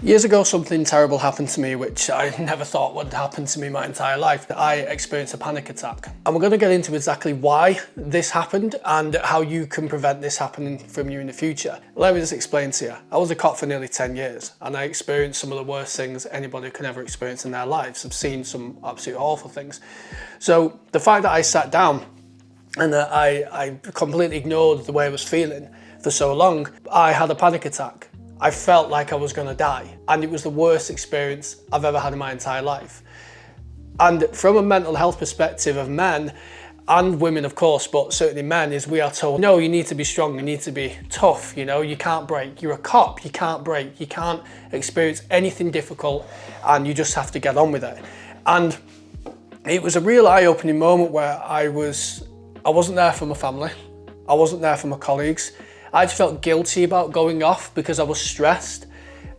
Years ago, something terrible happened to me, which I never thought would happen to me my entire life. I experienced a panic attack. And we're going to get into exactly why this happened and how you can prevent this happening from you in the future. Let me just explain to you. I was a cop for nearly 10 years and I experienced some of the worst things anybody can ever experience in their lives. I've seen some absolutely awful things. So the fact that I sat down and that I completely ignored the way I was feeling for so long, I had a panic attack. I felt like I was going to die, and it was the worst experience I've ever had in my entire life. And from a mental health perspective of men and women, of course, but certainly men, is we are told, no, you need to be strong, you need to be tough, you can't break. You're a cop, you can't break, you can't experience anything difficult, and you just have to get on with it. And it was a real eye-opening moment where I wasn't there for my family, I wasn't there for my colleagues. I just felt guilty about going off because I was stressed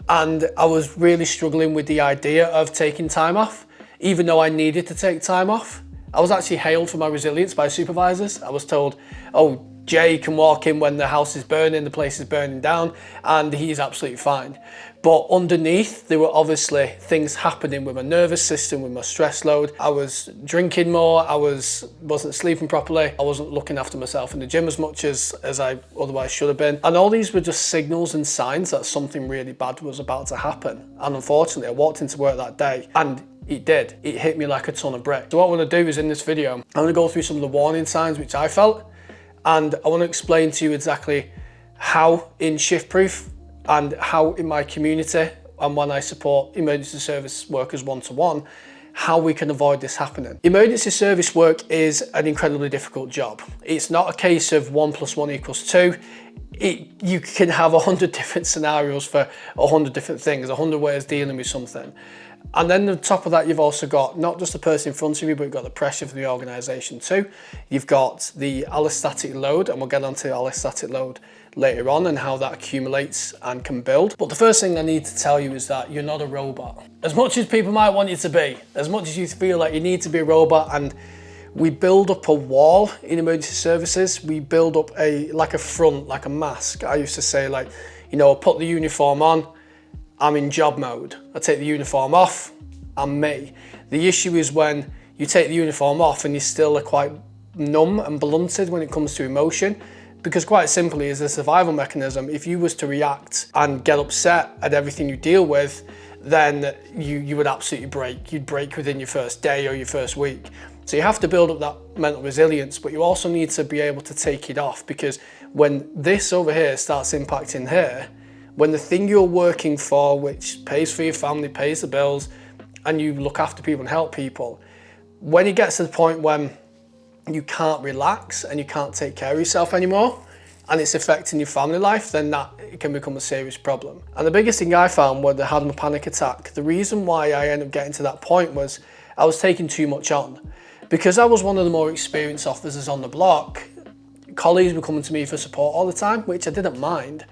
and I was really struggling with the idea of taking time off, even though I needed to take time off. I was actually hailed for my resilience by supervisors. I was told, oh, Jay can walk in when the house is burning, the place is burning down, and he's absolutely fine. But underneath, there were obviously things happening with my nervous system, with my stress load. I was drinking more, I wasn't sleeping properly, I wasn't looking after myself in the gym as much as I otherwise should have been. And all these were just signals and signs that something really bad was about to happen. And unfortunately, I walked into work that day and it did. It hit me like a ton of bricks. So what I want to do is in this video, I'm going to go through some of the warning signs which I felt, and I want to explain to you exactly how in ShiftProof and how in my community and when I support emergency service workers one-to-one, how we can avoid this happening. Emergency service work is an incredibly difficult job. It's not a case of 1 + 1 = 2. You can have 100 different scenarios for 100 different things, 100 ways of dealing with something. And then on top of that, you've also got not just the person in front of you, but you've got the pressure from the organisation too. You've got the allostatic load, and we'll get onto allostatic load later on and how that accumulates and can build. But the first thing I need to tell you is that you're not a robot. As much as people might want you to be, as much as you feel like you need to be a robot, and we build up a wall in emergency services, we build up like a front, like a mask. I used to say, like, I'll put the uniform on, I'm in job mode. I take the uniform off, I'm me. The issue is when you take the uniform off and you still are quite numb and blunted when it comes to emotion, because quite simply, as a survival mechanism, if you was to react and get upset at everything you deal with, then you would absolutely break. You'd break within your first day or your first week. So you have to build up that mental resilience, but you also need to be able to take it off, because when this over here starts impacting here, when the thing you're working for, which pays for your family, pays the bills, and you look after people and help people, when it gets to the point when you can't relax and you can't take care of yourself anymore, and it's affecting your family life, then that can become a serious problem. And the biggest thing I found when I had my panic attack, the reason why I ended up getting to that point was I was taking too much on. Because I was one of the more experienced officers on the block, colleagues were coming to me for support all the time, which I didn't mind.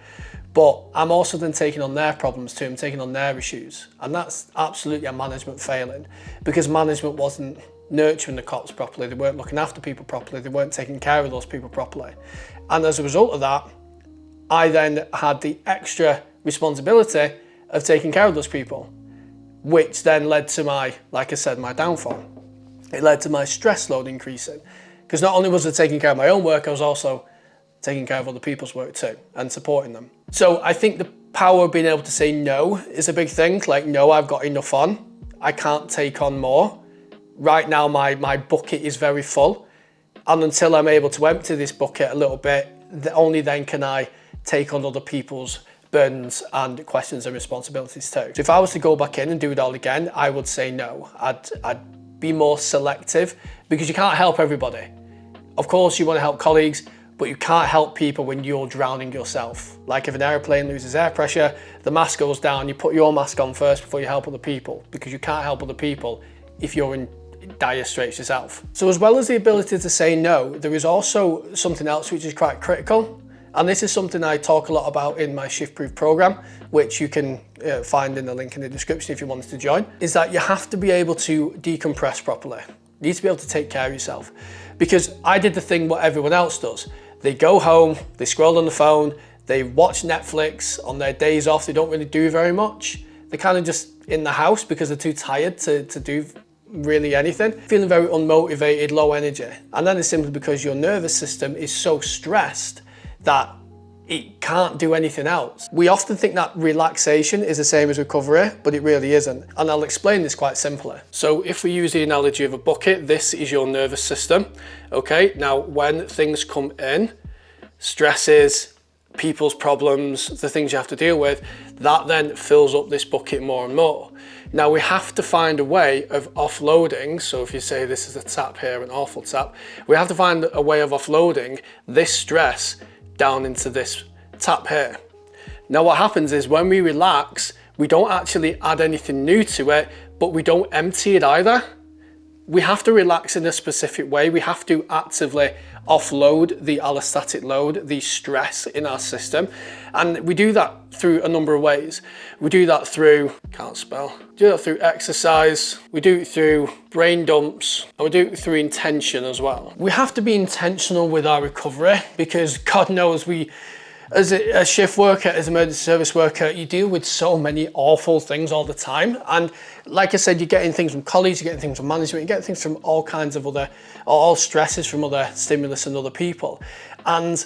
But I'm also then taking on their problems too, I'm taking on their issues. And that's absolutely a management failing, because management wasn't nurturing the cops properly, they weren't looking after people properly, they weren't taking care of those people properly. And as a result of that, I then had the extra responsibility of taking care of those people, which then led to my downfall. It led to my stress load increasing, because not only was I taking care of my own work, I was also taking care of other people's work too and supporting them. So I think the power of being able to say no is a big thing. Like, no, I've got enough on. I can't take on more. Right now, my bucket is very full. And until I'm able to empty this bucket a little bit, only then can I take on other people's burdens and questions and responsibilities too. So if I was to go back in and do it all again, I would say no. I'd be more selective, because you can't help everybody. Of course, you want to help colleagues, but you can't help people when you're drowning yourself. Like if an airplane loses air pressure, the mask goes down, you put your mask on first before you help other people, because you can't help other people if you're in dire straits yourself. So as well as the ability to say no, there is also something else which is quite critical. And this is something I talk a lot about in my ShiftProof program, which you can find in the link in the description if you wanted to join, is that you have to be able to decompress properly. You need to be able to take care of yourself. Because I did the thing what everyone else does. They go home, they scroll on the phone, they watch Netflix on their days off, they don't really do very much. They're kind of just in the house because they're too tired to do really anything, feeling very unmotivated, low energy. And that is simply because your nervous system is so stressed that it can't do anything else. We often think that relaxation is the same as recovery, but it really isn't. And I'll explain this quite simply. So if we use the analogy of a bucket, this is your nervous system. Okay, now when things come in, stresses, people's problems, the things you have to deal with, that then fills up this bucket more and more. Now we have to find a way of offloading. So if you say this is a tap here, an awful tap, we have to find a way of offloading this stress down into this tap here. Now what happens is when we relax, we don't actually add anything new to it, but we don't empty it either. We have to relax in a specific way. We have to actively offload the allostatic load, the stress in our system. And we do that through a number of ways. We do that through, do that through exercise, we do it through brain dumps, and we do it through intention as well. We have to be intentional with our recovery because God knows as a shift worker, as an emergency service worker, you deal with so many awful things all the time. And like I said, you're getting things from colleagues, you're getting things from management, you're getting things from all kinds of all stresses from other stimulus and other people. And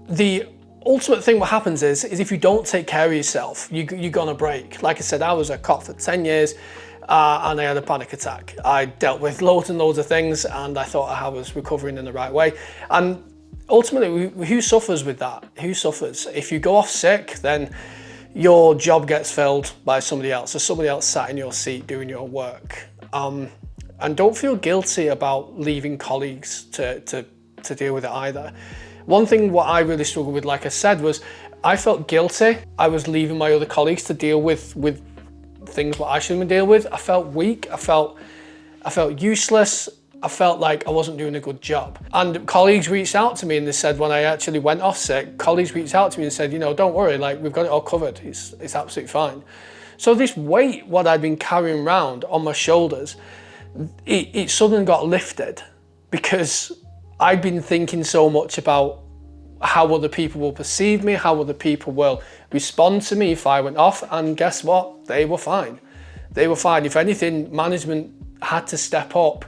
the ultimate thing what happens is if you don't take care of yourself, you're gonna break. Like I said, I was a cop for 10 years and I had a panic attack. I dealt with loads and loads of things and I thought I was recovering in the right way. And ultimately, who suffers with that? Who suffers? If you go off sick, then your job gets filled by somebody else. So somebody else sat in your seat doing your work. And don't feel guilty about leaving colleagues to deal with it either. One thing what I really struggled with, like I said, was I felt guilty. I was leaving my other colleagues to deal with things what I shouldn't deal with. I felt weak. I felt useless. I felt like I wasn't doing a good job. And colleagues reached out to me and they said, when I actually went off sick, colleagues reached out to me and said, you know, don't worry, like we've got it all covered. It's absolutely fine. So this weight, what I'd been carrying around on my shoulders, it suddenly got lifted because I'd been thinking so much about how other people will perceive me, how other people will respond to me if I went off. And guess what? They were fine. They were fine. If anything, management had to step up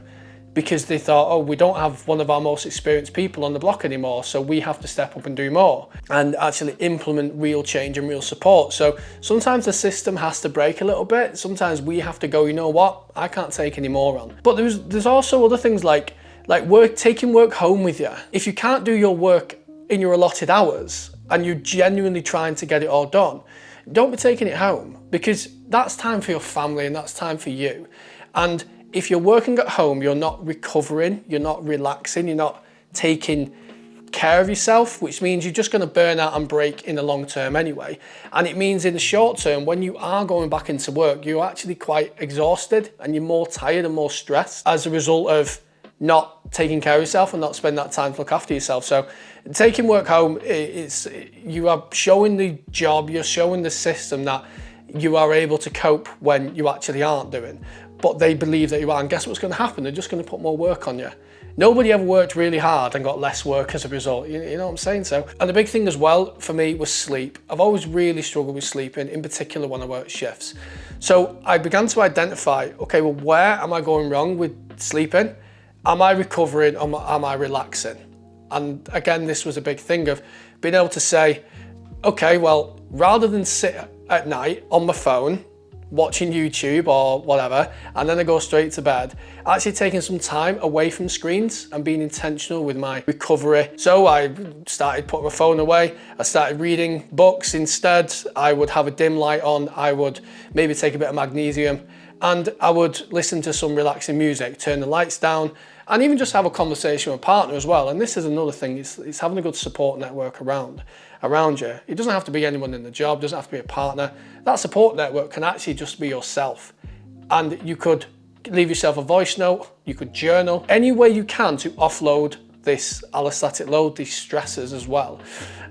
because they thought, oh, we don't have one of our most experienced people on the block anymore, so we have to step up and do more and actually implement real change and real support. So sometimes the system has to break a little bit. Sometimes we have to go, you know what, I can't take any more on. But there's also other things like taking work home with you. If you can't do your work in your allotted hours and you're genuinely trying to get it all done, don't be taking it home because that's time for your family and that's time for you. And if you're working at home, you're not recovering, you're not relaxing, you're not taking care of yourself, which means you're just going to burn out and break in the long term anyway. And it means in the short term, when you are going back into work, you're actually quite exhausted and you're more tired and more stressed as a result of not taking care of yourself and not spending that time to look after yourself. So taking work home, you are showing the job, you're showing the system that you are able to cope when you actually aren't doing. But they believe that you are, and guess what's going to happen? They're just going to put more work on you. Nobody ever worked really hard and got less work as a result, you know what I'm saying? So, and the big thing as well for me was sleep. I've always really struggled with sleeping, in particular when I work shifts. So I began to identify, okay, well, where am I going wrong with sleeping? Am I recovering or am I relaxing? And again, this was a big thing of being able to say, okay, well, rather than sit at night on my phone, watching YouTube or whatever, and then I go straight to bed, actually taking some time away from screens and being intentional with my recovery. So I started putting my phone away. I started reading books instead. I would have a dim light on. I would maybe take a bit of magnesium and I would listen to some relaxing music, turn the lights down, and even just have a conversation with a partner as well. And this is another thing, it's having a good support network around you. It doesn't have to be anyone in the job, it doesn't have to be a partner. That support network can actually just be yourself. And you could leave yourself a voice note, you could journal, any way you can to offload this allostatic load, these stresses as well,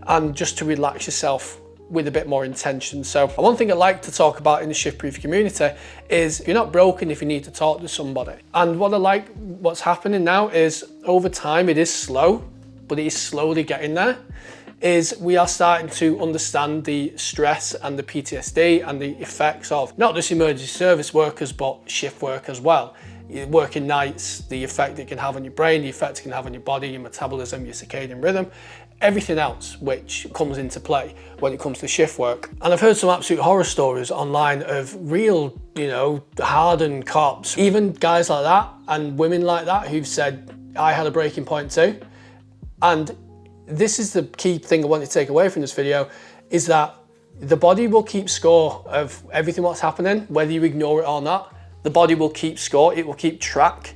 and just to relax yourself with a bit more intention. So one thing I like to talk about in the Shift Proof community is you're not broken if you need to talk to somebody. And what I like, what's happening now is over time, it is slow, but it is slowly getting there. is we are starting to understand the stress and the PTSD and the effects of not just emergency service workers, but shift work as well. Working nights, the effect it can have on your brain, the effect it can have on your body, your metabolism, your circadian rhythm, everything else which comes into play when it comes to shift work. And I've heard some absolute horror stories online of real, hardened cops, even guys like that and women like that who've said, I had a breaking point too. And this is the key thing I want you to take away from this video, is that the body will keep score of everything what's happening, whether you ignore it or not. The body will keep score, it will keep track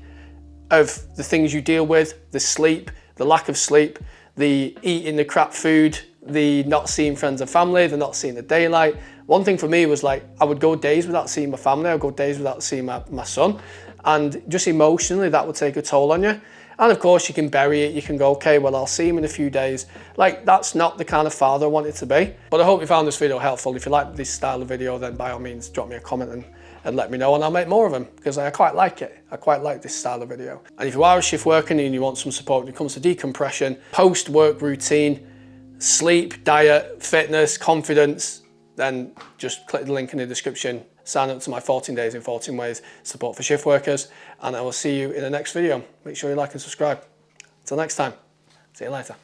of the things you deal with, the sleep, the lack of sleep, the eating the crap food, the not seeing friends and family, the not seeing the daylight. One thing for me was like, I would go days without seeing my family, I would go days without seeing my son, and just emotionally that would take a toll on you. And of course you can bury it, you can go, okay, well I'll see him in a few days. Like, that's not the kind of father I wanted to be. But I hope you found this video helpful. If you like this style of video, then by all means drop me a comment and let me know, and I'll make more of them, because I quite like it. I quite like this style of video. And if you are a shift worker and you want some support when it comes to decompression, post-work routine, sleep, diet, fitness, confidence, then just click the link in the description, sign up to my 14 days in 14 ways support for shift workers, and I will see you in the next video. Make sure you like and subscribe. Until next time, see you later.